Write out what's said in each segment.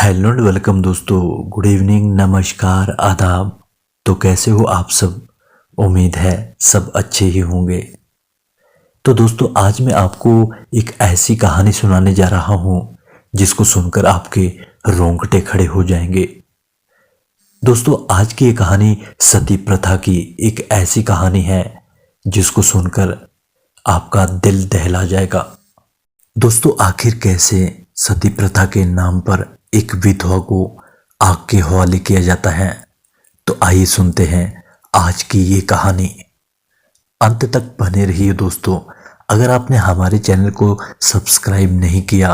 Hello and welcome दोस्तों। Good evening, नमस्कार, आदाब। तो कैसे हो आप सब? उम्मीद है सब अच्छे ही होंगे। तो दोस्तों आज मैं आपको एक ऐसी कहानी सुनाने जा रहा हूं जिसको सुनकर आपके रोंगटे खड़े हो जाएंगे। दोस्तों आज की ये कहानी सती प्रथा की एक ऐसी कहानी है जिसको सुनकर आपका दिल दहला जाएगा। दोस्तों आखिर कैसे सती प्रथा के नाम पर एक विधवा को आग के हवाले किया जाता है? तो आइए सुनते हैं आज की ये कहानी। अंत तक बने रहिए दोस्तों। अगर आपने हमारे चैनल को सब्सक्राइब नहीं किया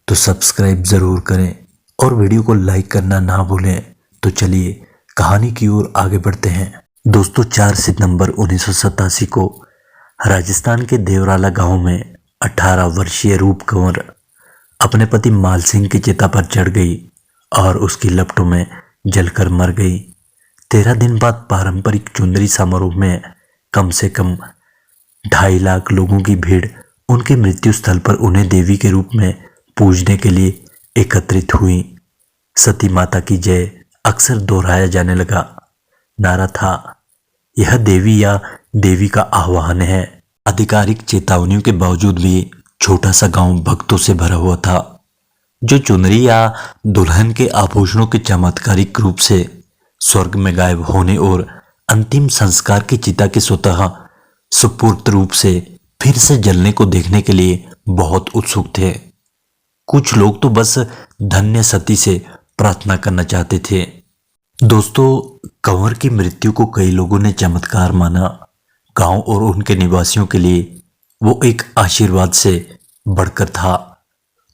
तो सब्सक्राइब ज़रूर करें और वीडियो को लाइक करना ना भूलें। तो चलिए कहानी की ओर आगे बढ़ते हैं। दोस्तों 4 सितंबर 1987 को राजस्थान के देवराला गांव में 18 वर्षीय रूप कंवर अपने पति माल सिंह की चिता पर चढ़ गई और उसकी लपटों में जलकर मर गई। 13 दिन बाद पारंपरिक चुंदरी समारोह में कम से कम 2.5 लाख लोगों की भीड़ उनके मृत्यु स्थल पर उन्हें देवी के रूप में पूजने के लिए एकत्रित हुई। सती माता की जय अक्सर दोहराया जाने लगा। नारा था, यह देवी या देवी का आह्वान है। आधिकारिक चेतावनियों के बावजूद भी छोटा सा गांव भक्तों से भरा हुआ था, जो चुनरी या दुल्हन के आभूषणों के चमत्कारिक रूप से स्वर्ग में गायब होने और अंतिम संस्कार की चिता के स्वतः सुपूर्त रूप से फिर से जलने को देखने के लिए बहुत उत्सुक थे। कुछ लोग तो बस धन्य सती से प्रार्थना करना चाहते थे। दोस्तों कंवर की मृत्यु को कई लोगों ने चमत्कार माना। गांव और उनके निवासियों के लिए वो एक आशीर्वाद से बढ़कर था,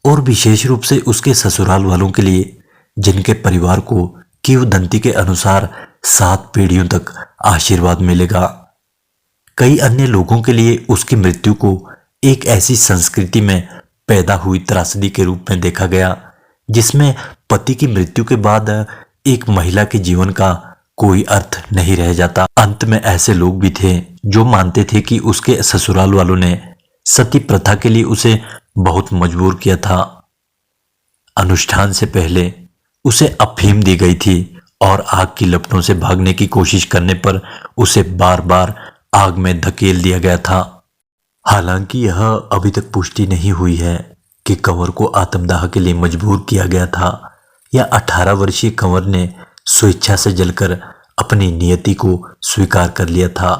और विशेष रूप से उसके ससुराल वालों के लिए, जिनके परिवार को किंवदंती के अनुसार 7 पीढ़ियों तक आशीर्वाद मिलेगा। कई अन्य लोगों के लिए उसकी मृत्यु को एक ऐसी संस्कृति में पैदा हुई त्रासदी के रूप में देखा गया जिसमें पति की मृत्यु के बाद एक महिला के जीवन का कोई अर्थ नहीं रह जाता। अंत में ऐसे लोग भी थे जो मानते थे कि उसके ससुराल वालों ने सती प्रथा के लिए उसे बहुत मजबूर किया था। अनुष्ठान से पहले उसे अफीम दी गई थी और आग की लपटों से भागने की कोशिश करने पर उसे बार बार आग में धकेल दिया गया था। हालांकि यह अभी तक पुष्टि नहीं हुई है कि कंवर को आत्मदाह के लिए मजबूर किया गया था या 18 वर्षीय कंवर ने स्वेच्छा से जलकर अपनी नियति को स्वीकार कर लिया था।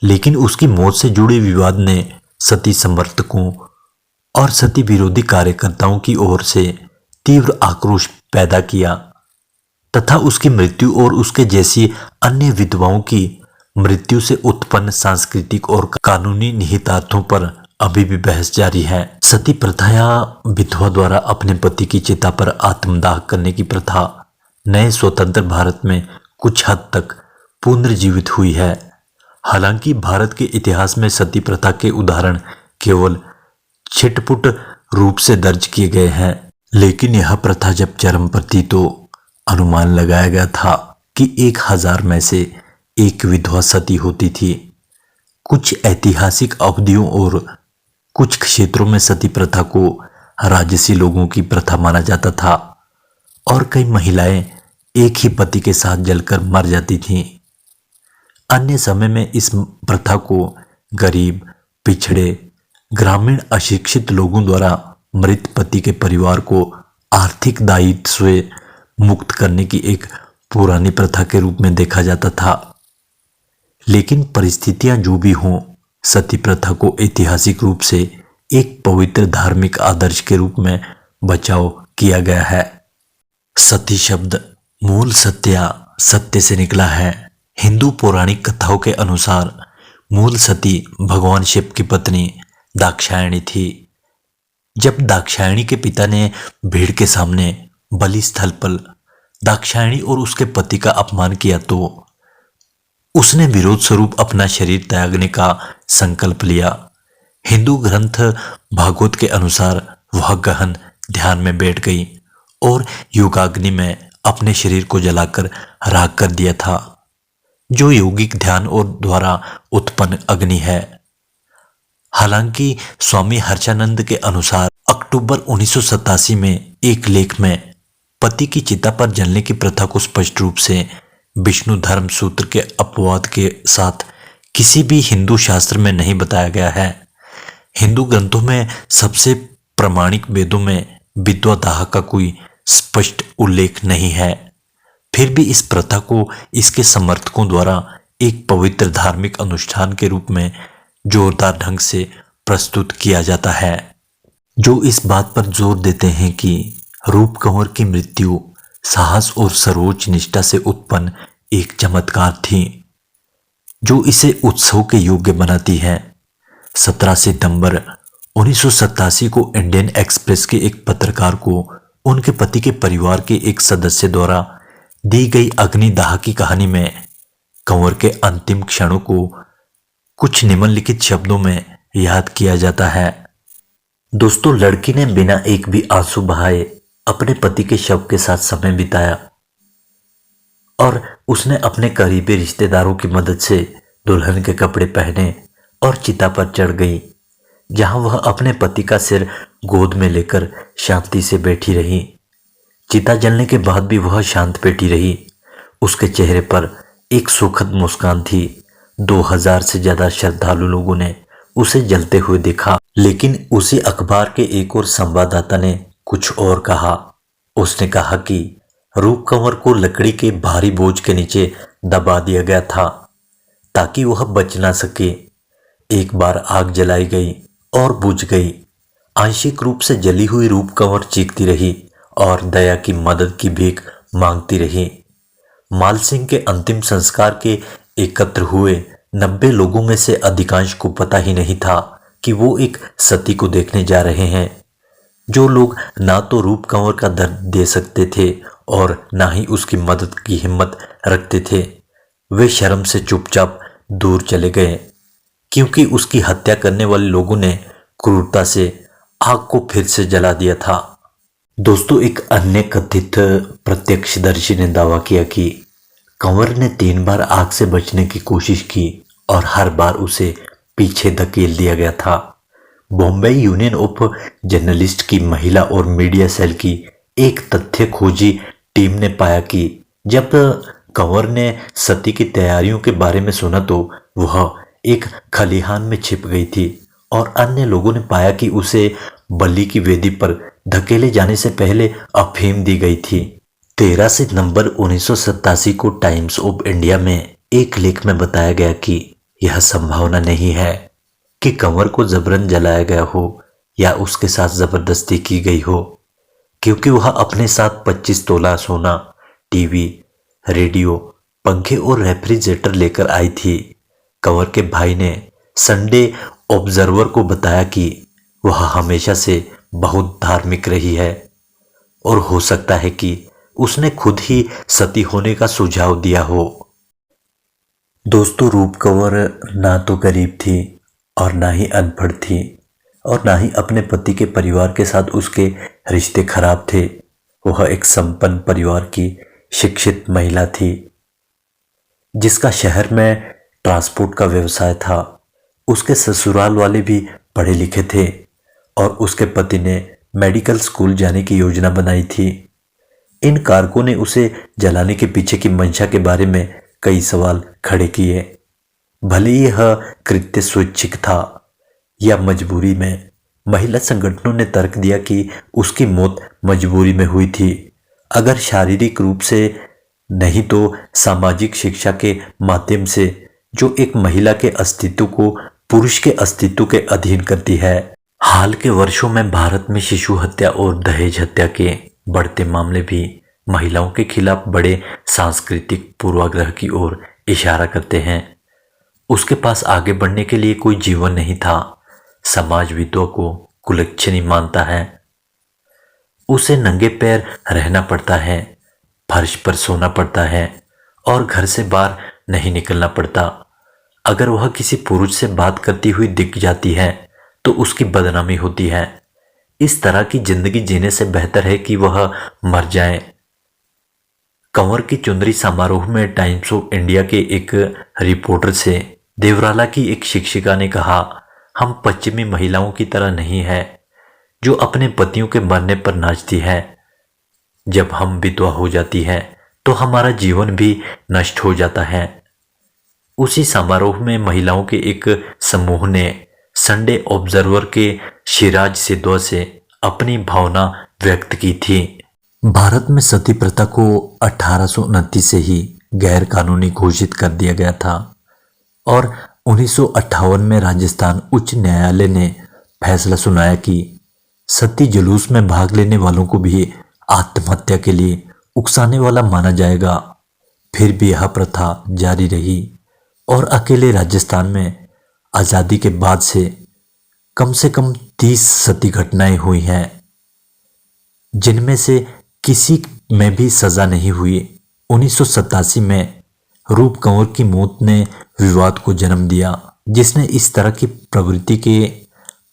लेकिन उसकी मौत से जुड़े विवाद ने सती समर्थकों और सती विरोधी कार्यकर्ताओं की ओर से तीव्र आक्रोश पैदा किया तथा उसकी मृत्यु और उसके जैसी अन्य विधवाओं की मृत्यु से उत्पन्न सांस्कृतिक और कानूनी निहितार्थों पर अभी भी बहस जारी है। सती प्रथा या विधवा द्वारा अपने पति की चिता पर आत्मदाह करने की प्रथा नए स्वतंत्र भारत में कुछ हद तक पुनर्जीवित हुई है। हालांकि भारत के इतिहास में सती प्रथा के उदाहरण केवल छिटपुट रूप से दर्ज किए गए हैं, लेकिन यह प्रथा जब चरम पर थी तो अनुमान लगाया गया था कि 1000 में से एक विधवा सती होती थी। कुछ ऐतिहासिक अवधियों और कुछ क्षेत्रों में सती प्रथा को राजसी लोगों की प्रथा माना जाता था और कई महिलाएं एक ही पति के साथ जलकर मर जाती थीं। अन्य समय में इस प्रथा को गरीब, पिछड़े, ग्रामीण अशिक्षित लोगों द्वारा मृत पति के परिवार को आर्थिक दायित्व से मुक्त करने की एक पुरानी प्रथा के रूप में देखा जाता था। लेकिन परिस्थितियां जो भी हों, सती प्रथा को ऐतिहासिक रूप से एक पवित्र धार्मिक आदर्श के रूप में बचाव किया गया है। सती शब्द मूल सत्या, सत्य से निकला है। हिंदू पौराणिक कथाओं के अनुसार मूल सती भगवान शिव की पत्नी दाक्षायणी थी। जब दाक्षायणी के पिता ने भीड़ के सामने बलि स्थल पर दाक्षायणी और उसके पति का अपमान किया तो उसने विरोध स्वरूप अपना शरीर त्यागने का संकल्प लिया। हिंदू ग्रंथ भागवत के अनुसार वह गहन ध्यान में बैठ गई और योगाग्नि में अपने शरीर को जलाकर राख कर दिया था, जो यौगिक ध्यान और द्वारा उत्पन्न अग्नि है। हालांकि स्वामी हर्षानंद के अनुसार अक्टूबर 1987 में एक लेख में पति की चिता पर जलने की प्रथा को स्पष्ट रूप से विष्णु धर्म सूत्र के अपवाद के साथ किसी भी हिंदू शास्त्र में नहीं बताया गया है। हिंदू ग्रंथों में सबसे प्रामाणिक वेदों में विधवा दाह का कोई स्पष्ट उल्लेख नहीं है। फिर भी इस प्रथा को इसके समर्थकों द्वारा एक पवित्र धार्मिक अनुष्ठान के रूप में जोरदार ढंग से प्रस्तुत किया जाता है, जो इस बात पर जोर देते हैं कि रूप कंवर की मृत्यु साहस और सर्वोच्च निष्ठा से उत्पन्न एक चमत्कार थी, जो इसे उत्सव के योग्य बनाती है। 17 सितंबर 1987 को इंडियन एक्सप्रेस के एक पत्रकार को उनके पति के परिवार के एक सदस्य द्वारा दी गई अग्निदाह की कहानी में कंवर के अंतिम क्षणों को कुछ निम्नलिखित शब्दों में याद किया जाता है। दोस्तों, लड़की ने बिना एक भी आंसू बहाए अपने पति के शव के साथ समय बिताया और उसने अपने करीबी रिश्तेदारों की मदद से दुल्हन के कपड़े पहने और चिता पर चढ़ गई, जहां वह अपने पति का सिर गोद में लेकर शांति से बैठी रही। चिता जलने के बाद भी वह शांत बैठी रही। उसके चेहरे पर एक सुखद मुस्कान थी। 2000 से ज्यादा श्रद्धालु लोगों ने उसे जलते हुए देखा, लेकिन उसी अखबार के एक और संवाददाता ने कुछ और कहा। उसने कहा कि रूप कंवर को लकड़ी के भारी बोझ के नीचे दबा दिया गया था ताकि वह बच ना सके। एक बार आग जलाई गई और बुझ गई। आंशिक रूप से जली हुई रूप कंवर चीखती रही और दया की मदद की भीख मांगती रही। माल सिंह के अंतिम संस्कार के एकत्र हुए 90 लोगों में से अधिकांश को पता ही नहीं था कि वो एक सती को देखने जा रहे हैं। जो लोग ना तो रूप कंवर का दर्द दे सकते थे और ना ही उसकी मदद की हिम्मत रखते थे, वे शर्म से चुपचाप दूर चले गए, क्योंकि उसकी हत्या करने वाले लोगों ने क्रूरता से आग को फिर से जला दिया था। दोस्तों, एक अन्य कथित प्रत्यक्षदर्शी ने दावा किया कि कंवर ने 3 बार आग से बचने की कोशिश की और हर बार उसे पीछे धकेल दिया गया था। बॉम्बे यूनियन ऑफ जर्नलिस्ट की महिला और मीडिया सेल की एक तथ्य खोजी टीम ने पाया कि जब कंवर ने सती की तैयारियों के बारे में सुना तो वह एक खलिहान में छिप गई थी और अन्य लोगों ने पाया कि उसे बलि की वेदी पर धकेले जाने से पहले अफीम दी गई थी। 13 सितंबर 1987 को टाइम्स ऑफ इंडिया में एक लेख में बताया गया कि यह संभावना नहीं है कि कंवर को जबरन जलाया गया हो या उसके साथ जबरदस्ती की गई हो, क्योंकि वह अपने साथ 25 तोला सोना, टीवी, रेडियो, पंखे और रेफ्रिजरेटर लेकर आई थी। कंवर के भाई ने संडे ऑब्जर्वर को बताया कि वह हमेशा से बहुत धार्मिक रही है और हो सकता है कि उसने खुद ही सती होने का सुझाव दिया हो। दोस्तों, रूप कंवर ना तो गरीब थी और ना ही अनपढ़ थी और ना ही अपने पति के परिवार के साथ उसके रिश्ते खराब थे। वह एक संपन्न परिवार की शिक्षित महिला थी, जिसका शहर में ट्रांसपोर्ट का व्यवसाय था। उसके ससुराल वाले भी पढ़े लिखे थे और उसके पति ने मेडिकल स्कूल जाने की योजना बनाई थी। इन कारकों ने उसे जलाने के पीछे की मंशा के बारे में कई सवाल खड़े किए। भले यह कृत्य स्वैच्छिक था या मजबूरी में, महिला संगठनों ने तर्क दिया कि उसकी मौत मजबूरी में हुई थी। अगर शारीरिक रूप से नहीं तो सामाजिक शिक्षा के माध्यम से, जो एक महिला के अस्तित्व को पुरुष के अस्तित्व के अधीन करती है। हाल के वर्षों में भारत में शिशु हत्या और दहेज हत्या के बढ़ते मामले भी महिलाओं के खिलाफ बड़े सांस्कृतिक पूर्वाग्रह की ओर इशारा करते हैं। उसके पास आगे बढ़ने के लिए कोई जीवन नहीं था। समाज विधवा को कुलक्षणी मानता है। उसे नंगे पैर रहना पड़ता है, फर्श पर सोना पड़ता है और घर से बाहर नहीं निकलना पड़ता। अगर वह किसी पुरुष से बात करती हुई दिख जाती है तो उसकी बदनामी होती है। इस तरह की जिंदगी जीने से बेहतर है कि वह मर जाए। कंवर की चुंदरी समारोह में टाइम्स ऑफ इंडिया के एक रिपोर्टर से देवराला की एक शिक्षिका ने कहा, हम पश्चिमी महिलाओं की तरह नहीं है जो अपने पतियों के मरने पर नाचती है। जब हम विधवा हो जाती हैं तो हमारा जीवन भी नष्ट हो जाता है। उसी समारोह में महिलाओं के एक समूह ने संडे ऑब्जर्वर के शिराज सिद्धू से अपनी भावना व्यक्त की थी। भारत में सती प्रथा को 1829 से ही गैर कानूनी घोषित कर दिया गया था और 1958 में राजस्थान उच्च न्यायालय ने फैसला सुनाया कि सती जुलूस में भाग लेने वालों को भी आत्महत्या के लिए उकसाने वाला माना जाएगा। फिर भी यह प्रथा जारी रही और अकेले राजस्थान में आज़ादी के बाद से कम 30 सती घटनाएं हुई हैं, जिनमें से किसी में भी सजा नहीं हुई। 1987 में रूप कंवर की मौत ने विवाद को जन्म दिया, जिसने इस तरह की प्रवृत्ति के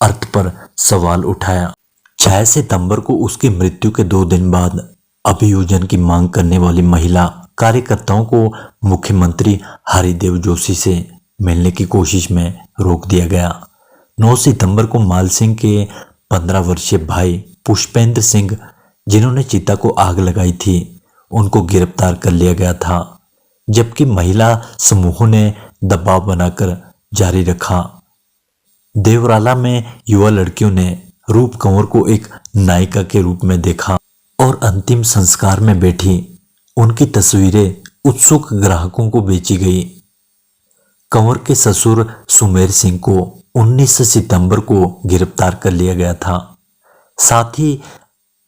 अर्थ पर सवाल उठाया। 6 सितंबर को उसकी मृत्यु के 2 दिन बाद अभियोजन की मांग करने वाली महिला कार्यकर्ताओं को मुख्यमंत्री हरिदेव जोशी से मिलने की कोशिश में रोक दिया गया। 9 सितंबर को माल सिंह के 15 वर्षीय भाई पुष्पेंद्र सिंह, जिन्होंने चिता को आग लगाई थी, उनको गिरफ्तार कर लिया गया था, जबकि महिला समूह ने दबाव बनाकर जारी रखा। देवराला में युवा लड़कियों ने रूप कंवर को एक नायिका के रूप में देखा और अंतिम संस्कार में बैठी उनकी तस्वीरें उत्सुक ग्राहकों को बेची गई। कंवर के ससुर सुमेर सिंह को 19 सितंबर को गिरफ्तार कर लिया गया था। साथ ही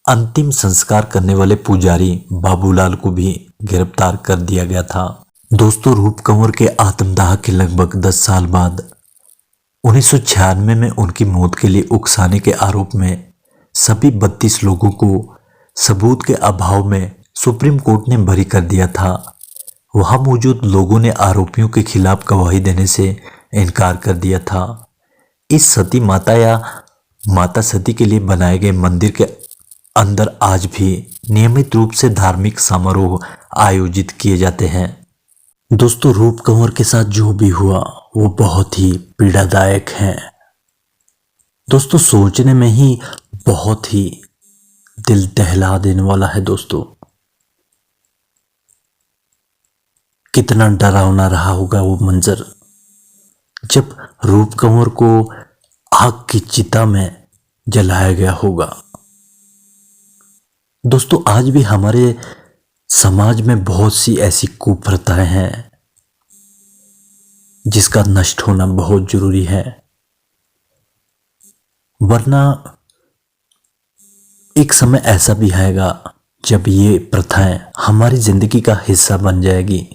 अंतिम संस्कार करने वाले पुजारी बाबूलाल को भी गिरफ्तार कर दिया गया था। दोस्तों, रूप कंवर के आत्मदाह के लगभग 10 साल बाद 1996 में उनकी मौत के लिए उकसाने के आरोप में सभी 32 लोगों को सबूत के अभाव में सुप्रीम कोर्ट ने बरी कर दिया था। वहां मौजूद लोगों ने आरोपियों के खिलाफ गवाही देने से इनकार कर दिया था। इस सती माता या माता सती के लिए बनाए गए मंदिर के अंदर आज भी नियमित रूप से धार्मिक समारोह आयोजित किए जाते हैं। दोस्तों, रूप कंवर के साथ जो भी हुआ वो बहुत ही पीड़ादायक है। दोस्तों, सोचने में ही बहुत ही दिल दहला देने वाला है। दोस्तों, कितना डरावना रहा होगा वो मंजर जब रूप कंवर को आग की चिता में जलाया गया होगा। दोस्तों, आज भी हमारे समाज में बहुत सी ऐसी कुप्रथाएं हैं जिसका नष्ट होना बहुत जरूरी है, वरना एक समय ऐसा भी आएगा जब ये प्रथाएं हमारी जिंदगी का हिस्सा बन जाएगी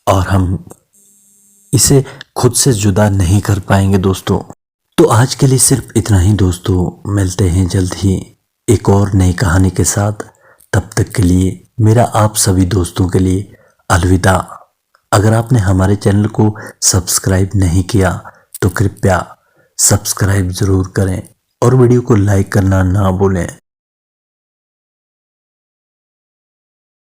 और हम इसे खुद से जुदा नहीं कर पाएंगे। दोस्तों, तो आज के लिए सिर्फ इतना ही। दोस्तों, मिलते हैं जल्द ही एक और नई कहानी के साथ। तब तक के लिए मेरा आप सभी दोस्तों के लिए अलविदा। अगर आपने हमारे चैनल को सब्सक्राइब नहीं किया तो कृपया सब्सक्राइब जरूर करें और वीडियो को लाइक करना ना भूलें।